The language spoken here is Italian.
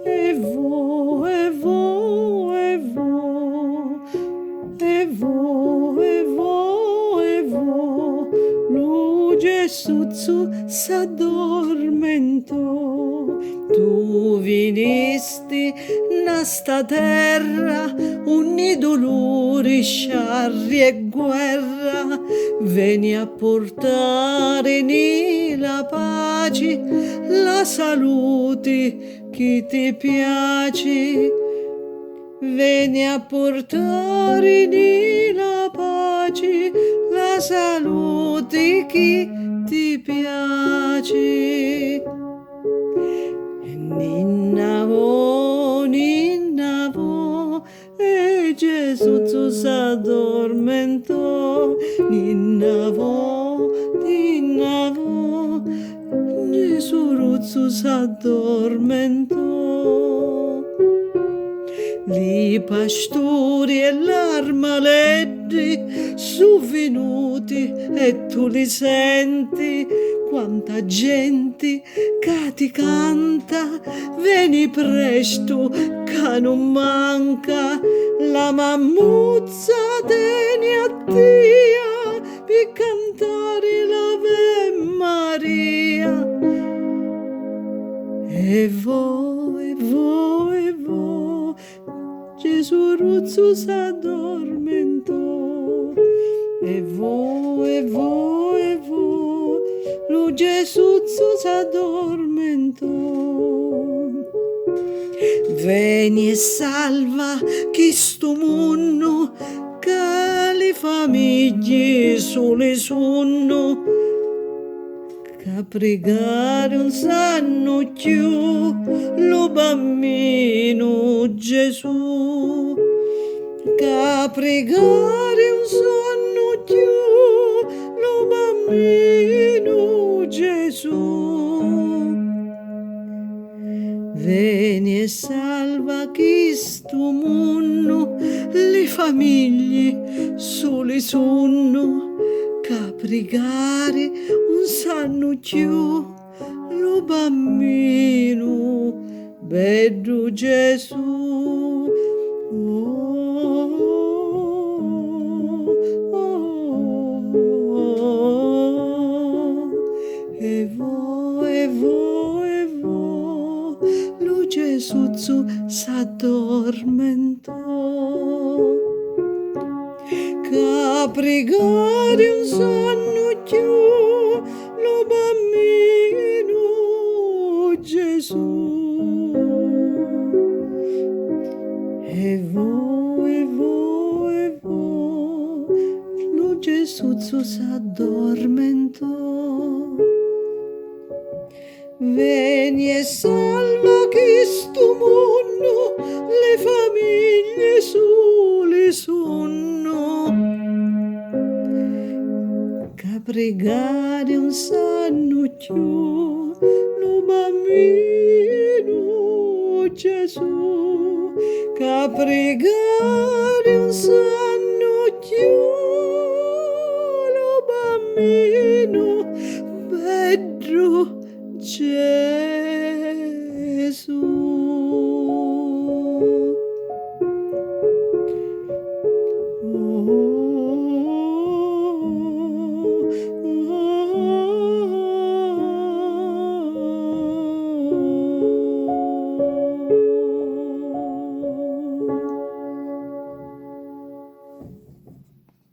E vo, e vo, e vo, e vo, e vo, e vo, lu Gesù s'addormentò. Tu vinisti nasta terra, unì dolori, sciarri e guerra, veni a portare ni la pace, la salute chi ti piace. Veni a portare ni la pace, la salute chi ti piace. Ninna vo, e Gesù s'addormentò. Ninna vo, Gesù s'addormentò. Li pastori e l'armaleggi su venuti e tu li senti, quanta gente che ti canta, vieni presto che non manca, la mammuzza tieni a Dio per cantare l'Ave Maria. E vo, e vo, e vo, Gesù Ruzzo s'addormentò. E vo, e vo, e vo, lo Gesù s'addormentò. Veni e salva chi sto mondo, che le famiglie sole sono, che pregare non sanno più lo bambino Gesù, che pregare non sanno più lo bambino Gesù. Vieni e salva chi sto mondo, le famiglie sole sono, che pregare non sanno più lo bambino bello Gesù. Oh, oh, oh, e vo, e vo, e vo, lo Gesù s'addormentò. Che pregare non sanno più lo bambino Gesù. E vo, e vo, e vo, lo Gesù s'addormentò. Vieni e salva chi sto mondo, le famiglie sole sono, che pregare non sanno più lo bambino Gesù, che pregare non sanno più lo bambino bello Gesù.